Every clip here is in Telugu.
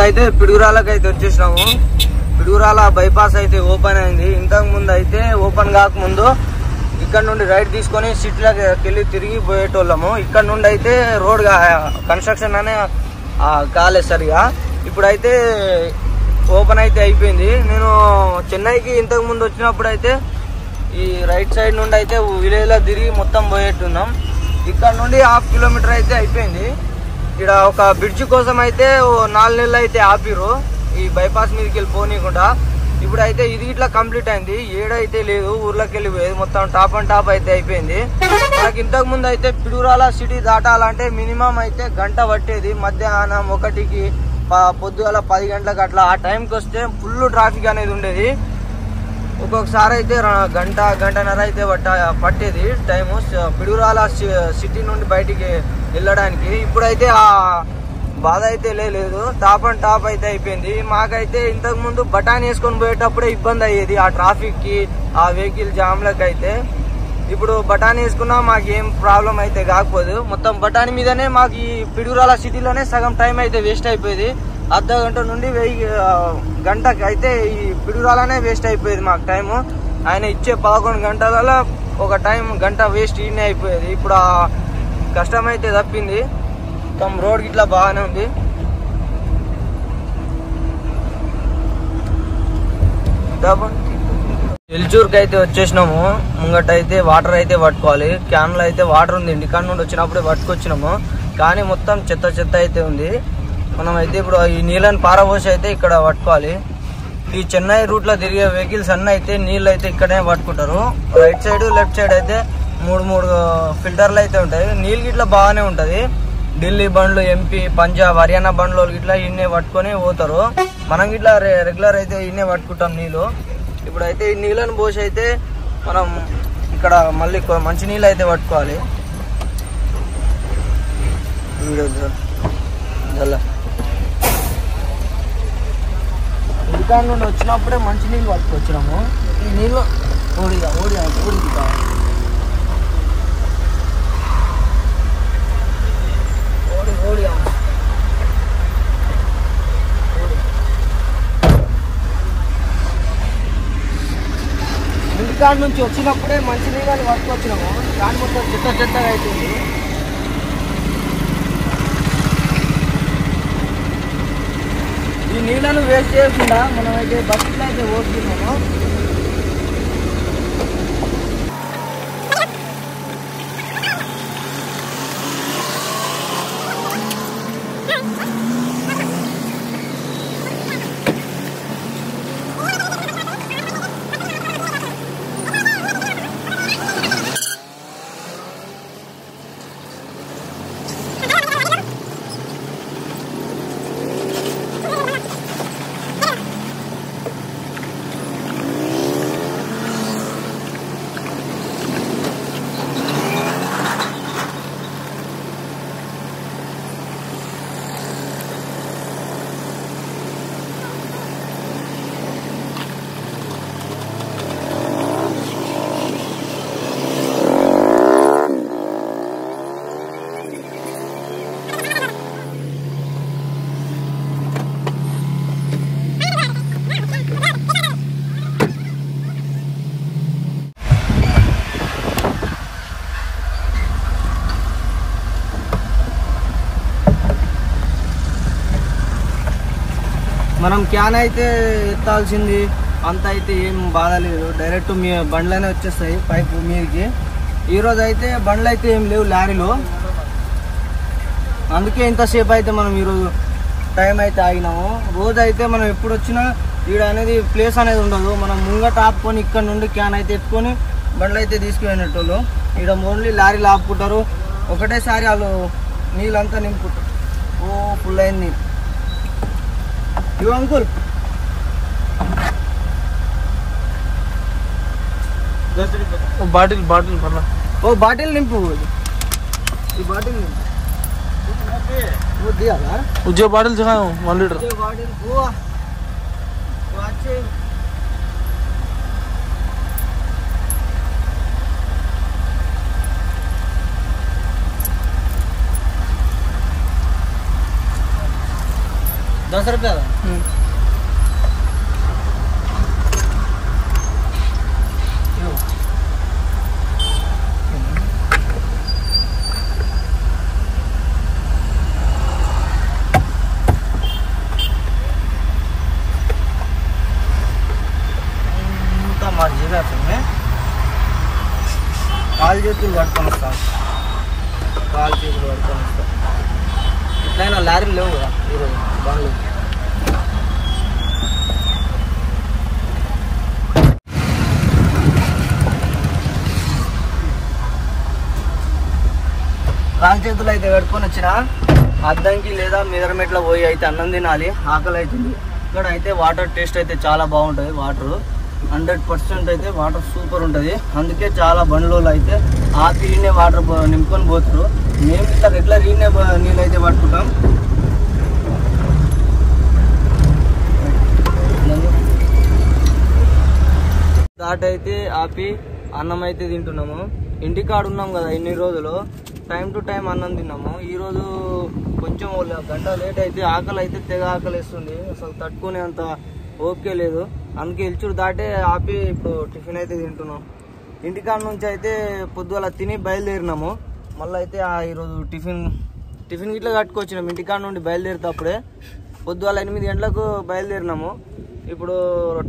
ఇప్పుడైతే పిడుగురాలకైతే వచ్చేసినాము. పిడుగురాల బైపాస్ అయితే ఓపెన్ అయింది. ఇంతకు ముందు అయితే ఓపెన్ కాకముందు ఇక్కడ నుండి రైట్ తీసుకొని సిటీలోకి వెళ్ళి తిరిగి పోయేటోళ్ళము. ఇక్కడ నుండి అయితే రోడ్ కన్స్ట్రక్షన్ అనే కాలేదు సరిగా. ఇప్పుడైతే ఓపెన్ అయితే అయిపోయింది. నేను చెన్నైకి ఇంతకు ముందు వచ్చినప్పుడు అయితే ఈ రైట్ సైడ్ నుండి అయితే విలేజ్ లో తిరిగి మొత్తం పోయేట్టున్నాం. ఇక్కడ నుండి 1/2 కిలోమీటర్ అయితే అయిపోయింది. ఇక్కడ ఒక బ్రిడ్జ్ కోసం అయితే 4 నెలలు అయితే ఆపిరు ఈ బైపాస్ మీదకి వెళ్ళి పోనీకుండా. ఇప్పుడైతే ఇది ఇట్లా కంప్లీట్ అయింది. ఏడైతే లేదు, ఊర్లోకి వెళ్ళిపోయేది మొత్తం టాప్ అండ్ టాప్ అయితే అయిపోయింది. మనకి ఇంతకు ముందు అయితే పిడుగురాల సిటీ దాటాలంటే మినిమం అయితే గంట పట్టేది. మధ్యాహ్నం 1కి పొద్దుగల 10 గంటలకు అట్లా ఆ టైంకి వస్తే ఫుల్ ట్రాఫిక్ అనేది ఉండేది. ఒక్కొక్కసారి అయితే గంటన్నర అయితే పట్టేది టైము పిడుగురాల సిటీ నుండి బయటికి వెళ్ళడానికి. ఇప్పుడైతే ఆ బాధ అయితే లేదు, టాప్ అండ్ టాప్ అయితే అయిపోయింది. మాకైతే ఇంతకు ముందు బఠానీ వేసుకొని పోయేటప్పుడే ఇబ్బంది అయ్యేది ఆ ట్రాఫిక్ కి, ఆ వెహికల్ జామ్లకు అయితే. ఇప్పుడు బఠానీ వేసుకున్నా మాకు ఏం ప్రాబ్లం అయితే కాకపోదు. మొత్తం బఠానీ మీదనే మాకు ఈ పిడుగురాల సిటీలోనే సగం టైం అయితే వేస్ట్ అయిపోయేది. అర్ధ గంట నుండి గంటకి అయితే ఈ పిడుగురాలనే వేస్ట్ అయిపోయేది మాకు టైము. ఆయన ఇచ్చే 11 గంటలలో ఒక గంట వేస్ట్ ఈయనే అయిపోయేది. ఇప్పుడు ఆ కష్టం అయితే తప్పింది. మొత్తం రోడ్ ఇట్లా బాగానే ఉంది. ఎల్చూరుకి అయితే వచ్చేసినాము. ముంగట అయితే వాటర్ అయితే పట్టుకోవాలి. క్యాన్లో అయితే వాటర్ ఉంది. ఇంటికాడ నుండి వచ్చినప్పుడే పట్టుకొచ్చినాము. కానీ మొత్తం చెత్త అయితే ఉంది. మనం అయితే ఇప్పుడు ఈ నీళ్ళని పారబోసి అయితే ఇక్కడ పట్టుకోవాలి. ఈ చెన్నై రూట్ లో తిరిగే వెహికల్స్ అన్నీ అయితే నీళ్ళు అయితే ఇక్కడే పట్టుకుంటారు. రైట్ సైడ్ లెఫ్ట్ సైడ్ అయితే మూడు ఫిల్టర్లు అయితే ఉంటాయి. నీళ్ళు ఇట్లా బాగానే ఉంటది. ఢిల్లీ బండ్లు, ఎంపీ, పంజాబ్, హర్యానా బండ్లు ఇట్లా ఇన్నే పట్టుకొని పోతారు. మనం ఇట్లా రెగ్యులర్ అయితే ఇన్నే పట్టుకుంటాం నీళ్ళు. ఇప్పుడైతే ఈ నీళ్ళని పోసి అయితే మనం ఇక్కడ మళ్ళీ మంచి నీళ్ళు అయితే పట్టుకోవాలి. ఇంటికాడ నుండి వచ్చినప్పుడే మంచి నీళ్ళు పట్టుకొచ్చినాము. ఈ నీళ్ళు ఓడిగా ఇంటికాడ నుంచి వచ్చినప్పుడే మంచి నీళ్ళని పట్టుకొచ్చినాము. దాని మొత్తం చెత్తగా అవుతుంది. ఈ నీళ్ళను వేస్ట్ చేయకుండా మనం అయితే బకెట్లో అయితే పోస్తున్నాము. మనం క్యాన్ అయితే ఎత్తాల్సింది అంత అయితే ఏం బాధ లేదు. డైరెక్ట్ మీ బండ్లనే వచ్చేస్తాయి పైపు మీదకి. ఈరోజు అయితే బండ్లు అయితే ఏం లేవు లారీలో. అందుకే ఇంతసేపు అయితే మనం ఈరోజు టైం అయితే ఆగినాము. రోజు అయితే మనం ఎప్పుడు వచ్చినా ఈడ అనేది ప్లేస్ అనేది ఉండదు. మనం ముంగట ఆపుకొని ఇక్కడ నుండి క్యాన్ అయితే ఎత్తుకొని బండ్లు అయితే తీసుకుపోయినట్టు. ఈడ ఓన్లీ లారీలు ఆపుకుంటారు. ఒకటేసారి వాళ్ళు నీళ్ళంతా నింపుకుంటారు. ఓ ఫుల్ అయింది. ఇవ్వ అంకుల్, బాటిల్ పర్లా. ఓ బాటిల్ నింపు. ఈ బాటిల్ నింపు. वो दिया यार, जो बाटल दिखाओ 1 लीटर जो बाटल वो अच्छे ₹10 మర్జీగా కాలు చేతులు పట్టుకొని వస్తాం ఇట్లయినా లారీలు లేవు కదా ఈరోజు బండ్లు. కాలు చేతులు అయితే కట్టుకొని వచ్చిన అద్దంకి లేదా మెజర్మెంట్లో పోయి అయితే అన్నం తినాలి, ఆకలి అవుతుంది. ఇక్కడ అయితే వాటర్ టేస్ట్ అయితే చాలా బాగుంటుంది. వాటర్ 100% అయితే వాటర్ సూపర్ ఉంటుంది. అందుకే చాలా బండ్లు అయితే ఆపి ఈయనే వాటర్ నింపుకొని పోతారు. మేము ఇట్లా రెగ్యులర్ ఈయనే నీళ్ళు అయితే పట్టుకుంటాం. దాట్ అయితే ఆపి అన్నం అయితే తింటున్నాము. ఇంటికాడ ఉన్నాం కదా ఇన్ని రోజులు, టైం టు టైం అన్నం తిన్నాము. ఈరోజు కొంచెం గంట లేట్ అయితే ఆకలి అయితే తెగ ఆకలి వేస్తుంది. అసలు తట్టుకునే అంత ఓకే లేదు. అందుకే ఇల్చుడు దాటే ఆపి ఇప్పుడు టిఫిన్ అయితే తింటున్నాం. ఇంటికాడ నుంచి అయితే పొద్దుగల తిని బయలుదేరినాము. మళ్ళీ అయితే ఈరోజు టిఫిన్ గిట్లా కట్టుకొచ్చినాము. ఇంటికాడ నుండి బయలుదేరినప్పుడే పొద్దుగల 8 గంటలకు బయలుదేరినాము. ఇప్పుడు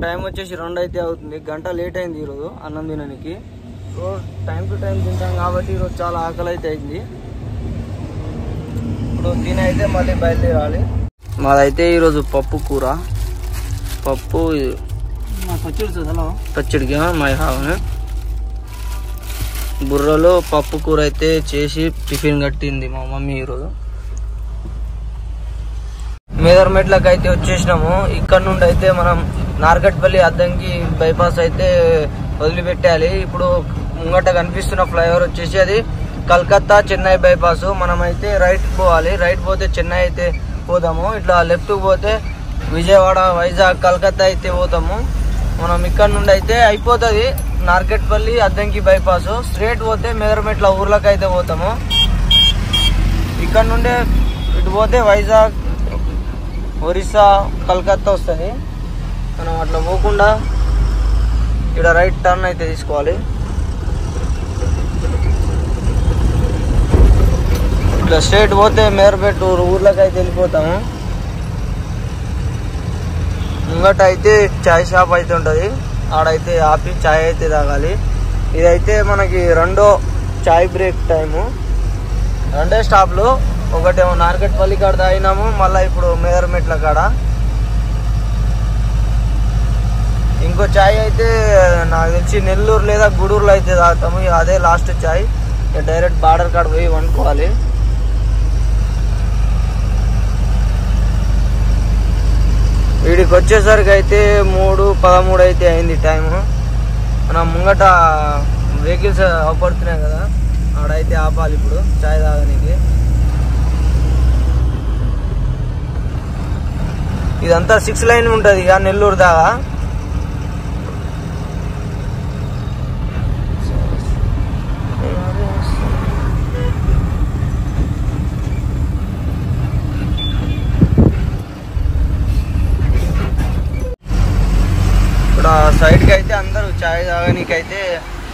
టైం వచ్చేసి 2 అయితే అవుతుంది. గంట లేట్ అయింది ఈరోజు అన్నం తినడానికి. టైం టు టైం తింటాం కాబట్టి ఈరోజు చాలా ఆకలి అయితే అయింది. ఇప్పుడు తిని అయితే మళ్ళీ బయలుదేరాలి. మాదైతే ఈరోజు పప్పు కూర, పప్పు పచ్చడికి మా బుర్రలో పప్పు కూర అయితే చేసి టిఫిన్ కట్టింది మా మమ్మీ ఈరోజు. మేదర్మెట్లకు అయితే వచ్చేసినాము. ఇక్కడ నుండి అయితే మనం నార్కట్పల్లి అద్దంకి బైపాస్ అయితే వదిలిపెట్టాలి. ఇప్పుడు ముంగట కనిపిస్తున్న ఫ్లైఓవర్ వచ్చేసి అది కలకత్తా చెన్నై బైపాస్. మనం అయితే రైట్ పోవాలి. రైట్ పోతే చెన్నై అయితే పోదాము. ఇట్లా లెఫ్ట్ పోతే విజయవాడ, వైజాగ్, కలకత్తా అయితే పోతాము. మనం ఇక్కడ నుండి అయితే అయిపోతుంది నార్కెట్పల్లి అద్దంకి బైపాస్. స్ట్రేట్ పోతే మేదర్మెట్ల ఊర్లకు అయితే పోతాము. ఇక్కడ నుండే ఇటు పోతే వైజాగ్, ఒరిస్సా, కలకత్తా వస్తుంది. మనం అట్లా పోకుండా ఇక్కడ రైట్ టర్న్ అయితే తీసుకోవాలి. ఇట్లా స్ట్రేట్ పోతే మేదర్మెట్ ఊర్లకు అయితే వెళ్ళిపోతాము. ముంగట అయితే చాయ్ షాప్ అయితే ఉంటుంది. ఆడైతే ఆపి చాయ్ అయితే తాగాలి. ఇదైతే మనకి రెండో చాయ్ బ్రేక్ టైము. 2 స్టాప్లు. ఒకటేమో నార్కట్పల్లి కాడ తాగినాము, మళ్ళీ ఇప్పుడు మేదర్మెట్ల కాడ. ఇంకో చాయ్ అయితే నాకు తెలిసి నెల్లూరు లేదా గూడూరులో అయితే తాగుతాము. అదే లాస్ట్ చాయ్. డైరెక్ట్ బార్డర్ కాడ పోయి వండుకోవాలి. వీడికి వచ్చేసరికి అయితే 3:13 అయితే అయింది టైము. మనం ముంగట వెహికల్స్ అవపడుతున్నాయి కదా, ఆడైతే ఆపాలి ఇప్పుడు చాయ్ తాగడానికి. ఇదంతా 6 లైన్ ఉంటుంది ఇక నెల్లూరు దాకా. సైడ్కి అయితే అందరూ చాయ్ తాగనీకైతే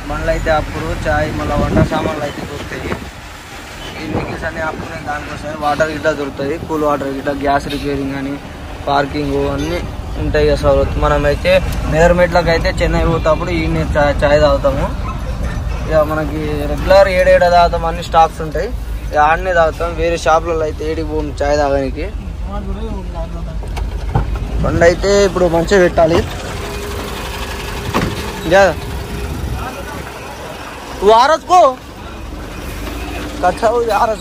బండ్లు అయితే అప్పుడు చాయ్ మళ్ళీ వంట సామాన్లు అయితే దొరుకుతాయి. ఈ వెహికల్స్ అన్నీ ఆపుకునే దానికోసం వాటర్ గిట్లా దొరుకుతుంది. కూల్ వాటర్ గిట్లా, గ్యాస్ రిపేరింగ్ అని, పార్కింగ్ అన్నీ ఉంటాయి కదా సౌలత్. మనమైతే మేదర్మెట్లకు అయితే చెన్నై పోతేప్పుడు ఈ చాయ్ తాగుతాము. ఇక మనకి రెగ్యులర్ 7 తాగుతాం. అన్ని స్టాక్స్ ఉంటాయి, ఆడనే తాగుతాం. వేరే షాపులలో అయితే ఏడికి పోము చాయ్ తాగడానికి. బండి అయితే ఇప్పుడు మంచిగా పెట్టాలి. वो आ रहा को अच्छा हो आ रहा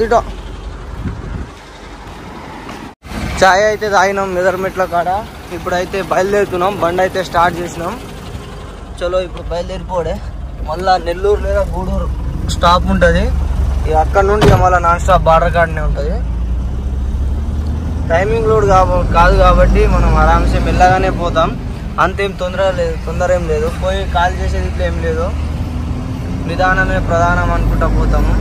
దిటో చాయ్ అయితే తాగినాం మెదర్మెట్ల కాడ. ఇప్పుడైతే బయలుదేరుతున్నాం. బండి అయితే స్టార్ట్ చేసినాం. చలో ఇప్పుడు బయలుదేరిపోడే. మళ్ళా నెల్లూరు లేదా గూడూరు స్టాప్ ఉంటుంది. అక్కడ నుండి మళ్ళీ నాన్ స్టాప్ బార్డర్ కాడనే ఉంటుంది. టైమింగ్ లోడ్ కాదు కాబట్టి మనం ఆరామ్సే మెల్లగానే పోతాం. అంతేం తొందర ఏం లేదు. పోయి కాల్ చేసేది ఇట్లా ఏం లేదు. నిదానమే ప్రధానం అనుకుంటా పోతాము.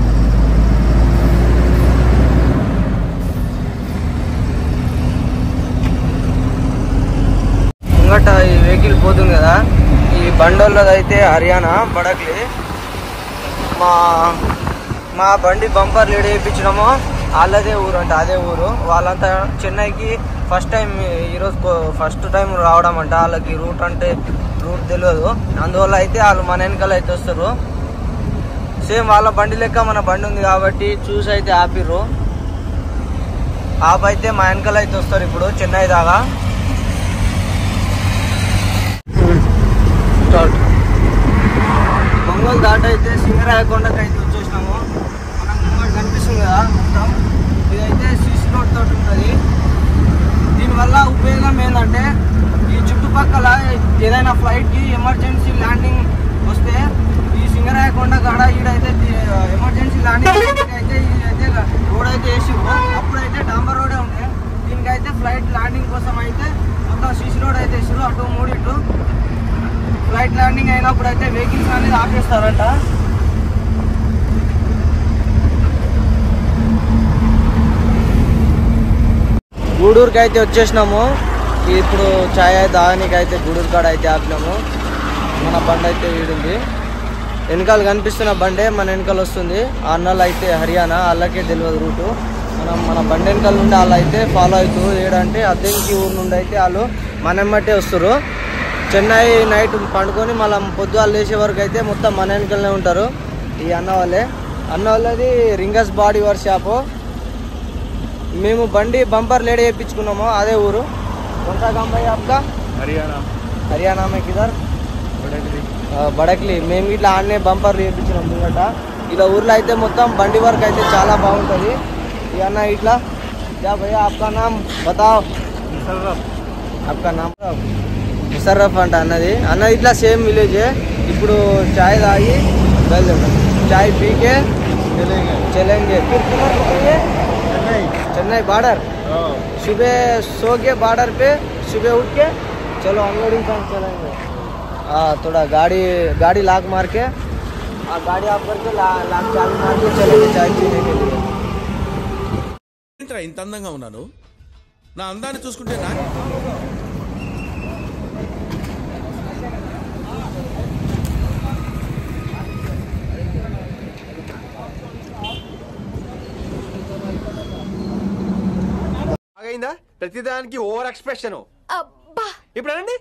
ముంగట ఈ వెహికల్ పోతుంది కదా, ఈ బండోళ్ళదైతే హర్యానా బడక్లి. మా బండి బంపర్ లీడ్ వేయించడమో వాళ్ళదే ఊరు అంట, అదే ఊరు. వాళ్ళంతా చెన్నైకి ఫస్ట్ టైం రావడం అంట. వాళ్ళకి రూట్ తెలియదు, అందువల్ల అయితే వాళ్ళు మన వెనకాల అయితే వస్తారు. సేమ్ వాళ్ళ బండి లెక్క మన బండి ఉంది కాబట్టి చూసి అయితే ఆపిర్రు. ఆపైతే మా వెనకాల అయితే వస్తారు ఇప్పుడు చెన్నై దాకా. ఒంగోలు దాట అయితే సింగరాయకొండకి అయితే వచ్చేసినాము. మనకు ముంగట కనిపిస్తుంది కదా మొత్తం, ఇదైతే సిసి రోడ్ తోటి ఉంటుంది. దీనివల్ల ఉపయోగం ఏంటంటే ఈ చుట్టుపక్కల ఏదైనా ఫ్లైట్కి ఎమర్జెన్సీ ల్యాండింగ్ వస్తే ఈ సింగరాయకొండ కాడ ఈడైతే ఎమర్జెన్సీ ల్యాండింగ్ అయితే ఇదైతే రోడ్ అయితే వేసిరు. అప్పుడైతే డాంబర్ రోడే ఉండే, దీనికైతే ఫ్లైట్ ల్యాండింగ్ కోసం అయితే మొత్తం సిసి రోడ్ అయితే వేసిరు. అటు మూడిట్లు ఫ్లైట్ ల్యాండింగ్ అయినప్పుడు అయితే వెహికల్స్ అనేది ఆపేస్తారంట. గూడూరుకి అయితే వచ్చేసినాము. ఇప్పుడు ఛాయ్ తాగనీకి అయితే గూడూరు కాడ అయితే ఆపినాము. మన బండి అయితే వీడుంది, వెనకాల కనిపిస్తున్న బండే మన వెనకాల వస్తుంది. ఆ అన్నలు అయితే హర్యానా, వాళ్ళకే తెలియదు రూటు. మన బండి వెనకాల నుండి వాళ్ళు అయితే ఫాలో అవుతూ ఏడంటే అద్దెంకి ఊరు నుండి అయితే వాళ్ళు మన ఎమ్మటే వస్తారు. చెన్నై నైట్ పండుకొని మళ్ళీ పొద్దుగాలు లేచే వరకు అయితే మొత్తం మన వెనకలనే ఉంటారు ఈ అన్న వాళ్ళది రింగస్ బాడీ వర్క్ షాపు. మేము బండి బంపర్ లేడీ వేయించుకున్నాము, అదే ఊరు. కొంత గంబాయి आपका హర్యానా మే కిదర్ బడక్లి. మేము ఇట్లా ఆడనే బంపర్లు వేయించినాం ముంగట. ఇలా ఊర్లో అయితే మొత్తం బండి వర్క్ అయితే చాలా బాగుంటుంది. ఈ అన్న ఇట్లా क्या भैया आपका नाम बताओ? आपका नाम ముషర్రఫ్ అంట అన్నది. ఇట్లా సేమ్ విలేజే. ఇప్పుడు చాయ్ తాగి బయలుదేరాం. చాయ్ పీకే चलेंगे फिर चेन्नई बॉर्डर. सुबह सो के बॉर्डर पे सुबह उठ के चलो अनलोडिंग पॉइंट चलेंगे. थोड़ा गाड़ी लाक मार के गाड़ी ऑफ करके लाक चालू मार के चलेंगे चाय पीने के लिए. ఇంత అందంగా ఉన్నాను, నా అందాన్ని చూసుకుంటే నా అయిందా ప్రతిదానికి ఓవర్ ఎక్స్ప్రెషన్. ఇప్పుడు అనండి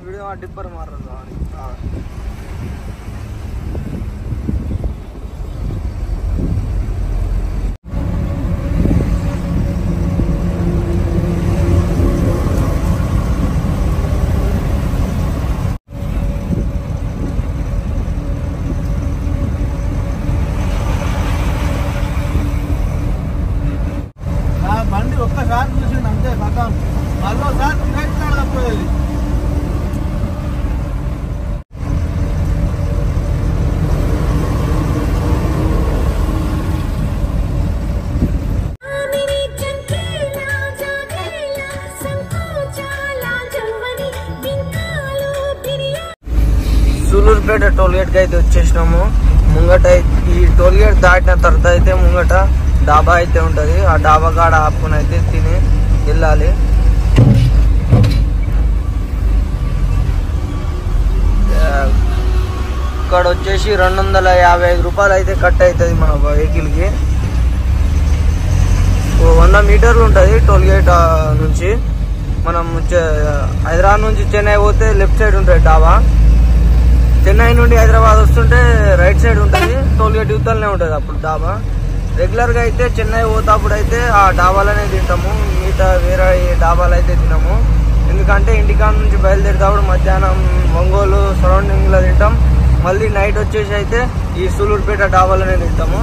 వీడియో డిప్పర్ మారదు. బండి ఒక్కసారి చూసిండు అంతే, పక్కన మళ్ళీసారి తిరగట్టాడు తప్పేది. సూలూరుపేట టోల్గేట్ కి అయితే వచ్చేసినాము. ముంగట ఈ టోల్గేట్ దాటిన తర్వాత అయితే ముంగట డాబా అయితే ఉంటది. ఆ డాబా కాడ ఆపుకుని అయితే తిని వెళ్ళాలి. ఇక్కడ వచ్చేసి 255 రూపాయలు అయితే కట్ అవుతుంది మన వెహికల్ కి. 100 మీటర్లు ఉంటుంది టోల్గేట్ నుంచి. మనం హైదరాబాద్ నుంచి చెన్నై పోతే లెఫ్ట్ సైడ్ ఉంటుంది డాబా. చెన్నై నుండి హైదరాబాద్ వస్తుంటే రైట్ సైడ్ ఉంటుంది. టోల్గేట్ యువతలనే ఉంటుంది అప్పుడు డాబా. రెగ్యులర్ గా అయితే చెన్నై పోతాప్పుడు అయితే ఆ డాబాలనే తింటాము, మిగతా వేరే డాబాలు అయితే తినము. ఎందుకంటే ఇంటికాడ నుంచి బయలుదేరేటప్పుడు మధ్యాహ్నం ఒంగోలు సరౌండింగ్ లో తింటాం. మళ్ళీ నైట్ వచ్చేసి అయితే ఈ సూలూరుపేట డాబాలనే తింటాము,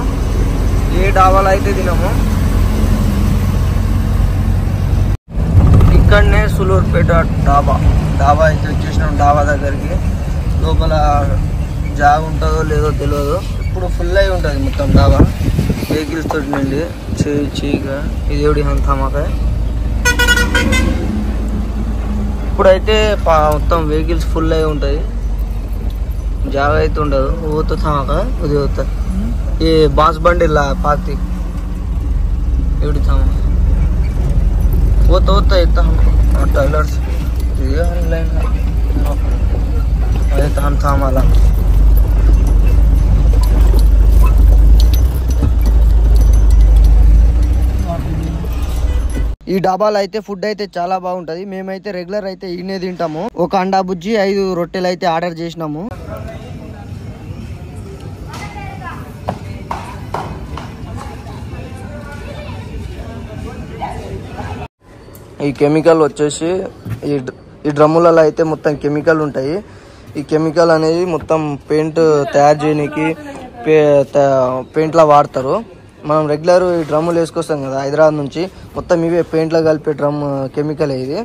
ఏ డాబాలు అయితే తినము. ఇక్కడనే సూలూరుపేట డాబా అయితే వచ్చేసినాం. డాబా దగ్గరికి లోపల జాగ్ ఉంటుందో లేదో తెలియదు. ఇప్పుడు ఫుల్ అయి ఉంటుంది మొత్తం డాబా వెహికల్స్ తోటి నుండి. చీగా ఇది ఎవడి హంతామాక ఇప్పుడైతే మొత్తం వెహికల్స్ ఫుల్ అయి ఉంటాయి, జాగా అయితే ఉండదు. పోతా థామక ఉదయం పోతా ఈ బాస్ బండి ఇలా పాతి एवढी थांब होता येतं टॉयलट्स ऑनलाईन थांब आला. ఈ డాబాలో అయితే ఫుడ్ అయితే చాలా బాగుంటది. మేమైతే రెగ్యులర్ అయితే ఈయనే తింటాము. ఒక అండా బుజ్జి 5 రొట్టెలు అయితే ఆర్డర్ చేసినాము. ఈ కెమికల్ వచ్చేసి ఈ డ్రమ్ములలో అయితే మొత్తం కెమికల్ ఉంటాయి. ఈ కెమికల్ అనేది మొత్తం పెయింట్ తయారు చేయడానికి పెయింట్లా వాడతారు. మనం రెగ్యులర్ ఈ డ్రమ్ములు వేసుకొస్తాం కదా హైదరాబాద్ నుంచి, మొత్తం ఇవే పెయింట్లో కలిపే డ్రమ్ కెమికల్ ఇది.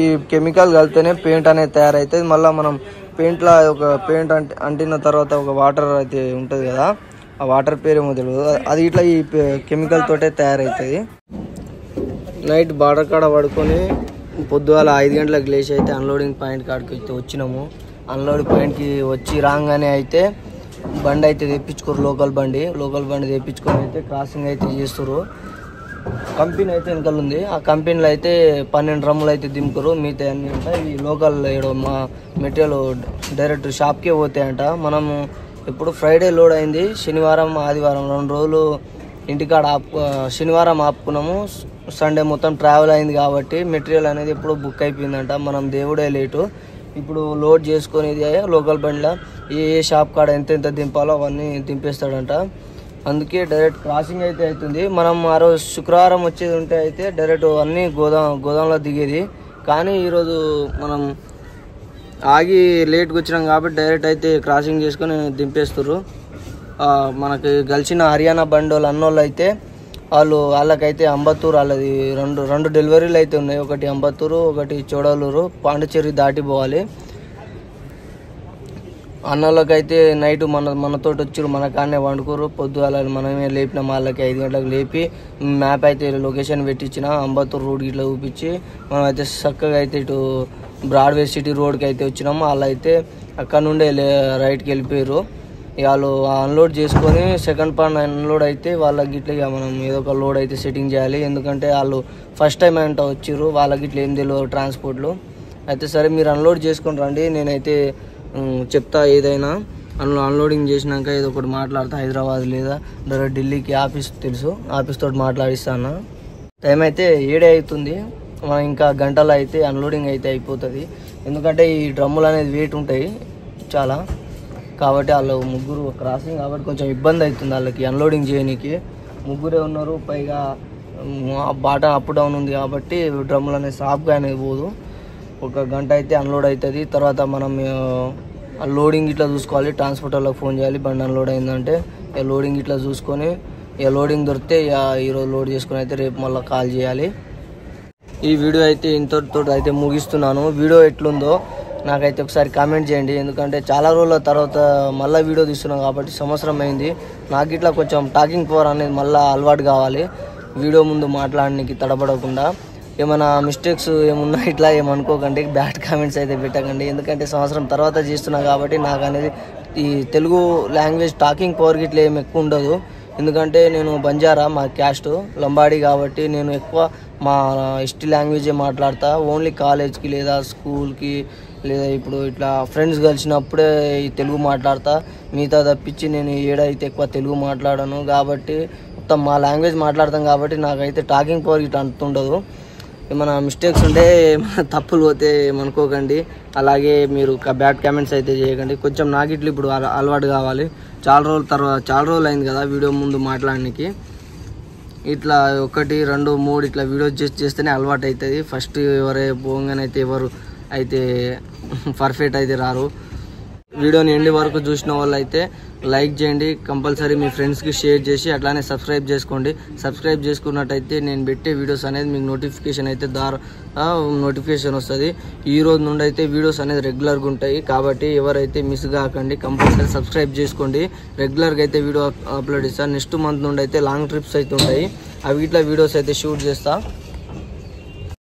ఈ కెమికల్ కలిపితేనే పెయింట్ అనేది తయారవుతుంది. మళ్ళీ మనం పెయింట్లో ఒక పెయింట్ అంటిన తర్వాత ఒక వాటర్ అయితే ఉంటుంది కదా, ఆ వాటర్ పేరేమో తెలియదు, అది ఇట్లా ఈ కెమికల్ తోటే తయారవుతుంది. నైట్ బార్డర్ కాడ పడుకొని పొద్దుగాల 5 గంటలకు లేచి అయితే అన్లోడింగ్ పాయింట్ కాడికి అయితే వచ్చినాము. అన్లోడింగ్ పాయింట్కి వచ్చి రాగానే అయితే బండి అయితే తెప్పించుకోరు, లోకల్ బండి తెప్పించుకొని అయితే క్రాసింగ్ అయితే చేస్తారు. కంపెనీ అయితే వెనకాల ఉంది, ఆ కంపెనీలో అయితే 12 డ్రమ్ములు అయితే దింపుకోరు. మిగతా అన్నీ ఉంటాయి. ఈ లోకల్ మా మెటీరియల్ డైరెక్ట్ షాప్కే పోతాయంట. మనము ఇప్పుడు ఫ్రైడే లోడ్ అయింది, శనివారం ఆదివారం 2 రోజులు ఇంటికాడ శనివారం ఆపుకున్నాము. సండే మొత్తం ట్రావెల్ అయింది కాబట్టి మెటీరియల్ అనేది ఎప్పుడు బుక్ అయిపోయిందంట. మనం దేవుడే లేటు. ఇప్పుడు లోడ్ చేసుకొని లోకల్ బండిలో ఏ షాప్ కాడ ఎంత దింపాలో అవన్నీ దింపేస్తాడంట. అందుకే డైరెక్ట్ క్రాసింగ్ అయితే అవుతుంది. మనం ఆ రోజు శుక్రవారం వచ్చేది ఉంటే అయితే డైరెక్ట్ అన్నీ గోదాంలో దిగేది. కానీ ఈరోజు మనం ఆగి లేట్గా వచ్చినాం కాబట్టి డైరెక్ట్ అయితే క్రాసింగ్ చేసుకొని దింపేస్తారు. మనకి గెలిచిన హర్యానా బండి వాళ్ళు అన్నోళ్ళు అయితే వాళ్ళకైతే అంబత్తూరు, వాళ్ళది రెండు డెలివరీలు అయితే ఉన్నాయి. ఒకటి అంబత్తూరు, ఒకటి చోడలూరు, పాండిచేరి దాటి పోవాలి. అన్నోళ్ళకైతే నైట్ మనతోటి వచ్చారు, మన కాడనే వండుకోరు. పొద్దుగాల మనమే లేపినాం, వాళ్ళకి 5 గంటలకు లేపి మ్యాప్ అయితే లొకేషన్ పెట్టించిన అంబత్తూరు రోడ్ ఇట్లా చూపించి మనం అయితే చక్కగా అయితే ఇటు బ్రాడ్వే సిటీ రోడ్కి అయితే వచ్చినాము. వాళ్ళు అయితే అక్కడ నుండే రైట్కి వెళ్ళిపోయారు. వాళ్ళు అన్లోడ్ చేసుకొని సెకండ్ పార్ట్ అన్లోడ్ అయితే వాళ్ళకి గిట్ల ఇక మనం ఏదో ఒక లోడ్ అయితే సెట్టింగ్ చేయాలి. ఎందుకంటే వాళ్ళు ఫస్ట్ టైం అంట వచ్చారు, వాళ్ళకి ఇట్లా ఏం తెలియదు ట్రాన్స్పోర్ట్లో. అయితే సరే మీరు అన్లోడ్ చేసుకొని రండి, నేనైతే చెప్తా ఏదైనా. అన్లోడింగ్ చేసినాక ఏదో ఒకటి మాట్లాడతా. హైదరాబాద్ లేదా డైరెక్ట్ ఢిల్లీకి ఆఫీస్ తెలుసు, ఆఫీస్ తోటి మాట్లాడిస్తాను. టైం అయితే 7 అవుతుంది. మనం ఇంకా గంటలో అయితే అన్లోడింగ్ అయితే అయిపోతుంది. ఎందుకంటే ఈ డ్రమ్ములు అనేది వెయిట్ ఉంటాయి చాలా, కాబట్టి వాళ్ళు ముగ్గురు క్రాసింగ్ కాబట్టి కొంచెం ఇబ్బంది అవుతుంది వాళ్ళకి అన్లోడింగ్ చేయడానికి. ముగ్గురే ఉన్నారు, పైగా బాటా అప్ డౌన్ ఉంది కాబట్టి డ్రమ్ములు అనేది సాఫ్గా అనేది పోదు. ఒక గంట అయితే అన్లోడ్ అవుతుంది. తర్వాత మనం లోడింగ్ ఇట్లా చూసుకోవాలి, ట్రాన్స్పోర్ట్ వాళ్ళకి ఫోన్ చేయాలి బండి అన్లోడ్ అయిందంటే. లోడింగ్ ఇట్లా చూసుకొని లోడింగ్ దొరికితే ఈరోజు లోడ్ చేసుకొని అయితే రేపు మళ్ళీ కాల్ చేయాలి. ఈ వీడియో అయితే ఇంతటితో అయితే ముగిస్తున్నాను. వీడియో ఎట్లుందో నాకైతే ఒకసారి కామెంట్ చేయండి. ఎందుకంటే చాలా రోజుల తర్వాత మళ్ళీ వీడియో తీస్తున్నాం కాబట్టి సంవత్సరం అయింది. నాకు ఇట్లా కొంచెం టాకింగ్ పవర్ అనేది మళ్ళీ అలవాటు కావాలి, వీడియో ముందు మాట్లాడడానికి తడబడకుండా. ఏమైనా మిస్టేక్స్ ఏమున్నా ఇట్లా ఏమనుకోకండి, బ్యాడ్ కామెంట్స్ అయితే పెట్టకండి. ఎందుకంటే సంవత్సరం తర్వాత చేస్తున్నా కాబట్టి నాకు అనేది ఈ తెలుగు లాంగ్వేజ్ టాకింగ్ పవర్ ఇట్లా ఏమి ఎక్కువ ఉండదు. ఎందుకంటే నేను బంజారా, మా క్యాస్ట్ లంబాడి కాబట్టి నేను ఎక్కువ మా హిస్టరీ లాంగ్వేజే మాట్లాడతా. ఓన్లీ కాలేజ్కి లేదా స్కూల్కి లేదా ఇప్పుడు ఇట్లా ఫ్రెండ్స్ కలిసినప్పుడే ఈ తెలుగు మాట్లాడతా. మిగతా తప్పించి నేను ఏడైతే ఎక్కువ తెలుగు మాట్లాడను. కాబట్టి మొత్తం మా లాంగ్వేజ్ మాట్లాడతాం కాబట్టి నాకైతే టాకింగ్ పవర్ ఇట్లా అంతుండదు. ఏమైనా మిస్టేక్స్ ఉంటే ఏమైనా తప్పులు పోతే ఏమనుకోకండి. అలాగే మీరు బ్యాడ్ కామెంట్స్ అయితే చేయకండి. కొంచెం నాకు ఇట్లా ఇప్పుడు అలవాటు కావాలి. చాలా రోజులు అయింది కదా వీడియో ముందు మాట్లాడడానికి. ఇట్లా 1, 2, 3 ఇట్లా వీడియోస్ చేస్తేనే అలవాటు అవుతుంది. ఫస్ట్ ఎవరే పోగానైతే ఎవరు అయితే పర్ఫెక్ట్ అయితే రారు. వీడియోని ఎండ్ వరకు చూసిన వాళ్ళు అయితే లైక్ చేయండి, కంపల్సరీ మీ ఫ్రెండ్స్కి షేర్ చేసి అట్లానే సబ్స్క్రైబ్ చేసుకోండి. సబ్స్క్రైబ్ చేసుకున్నట్టయితే నేను పెట్టే వీడియోస్ అనేది మీకు నోటిఫికేషన్ అయితే నోటిఫికేషన్ వస్తుంది. ఈ రోజు నుండి అయితే వీడియోస్ అనేది రెగ్యులర్గా ఉంటాయి కాబట్టి ఎవరైతే మిస్ కాకండి, కంపల్సరీ సబ్స్క్రైబ్ చేసుకోండి. రెగ్యులర్గా అయితే వీడియో అప్లోడ్ చేస్తాను. నెక్స్ట్ మంత్ నుండి అయితే లాంగ్ ట్రిప్స్ అయితే ఉంటాయి, అవి ఇట్లా వీడియోస్ అయితే షూట్ చేస్తా.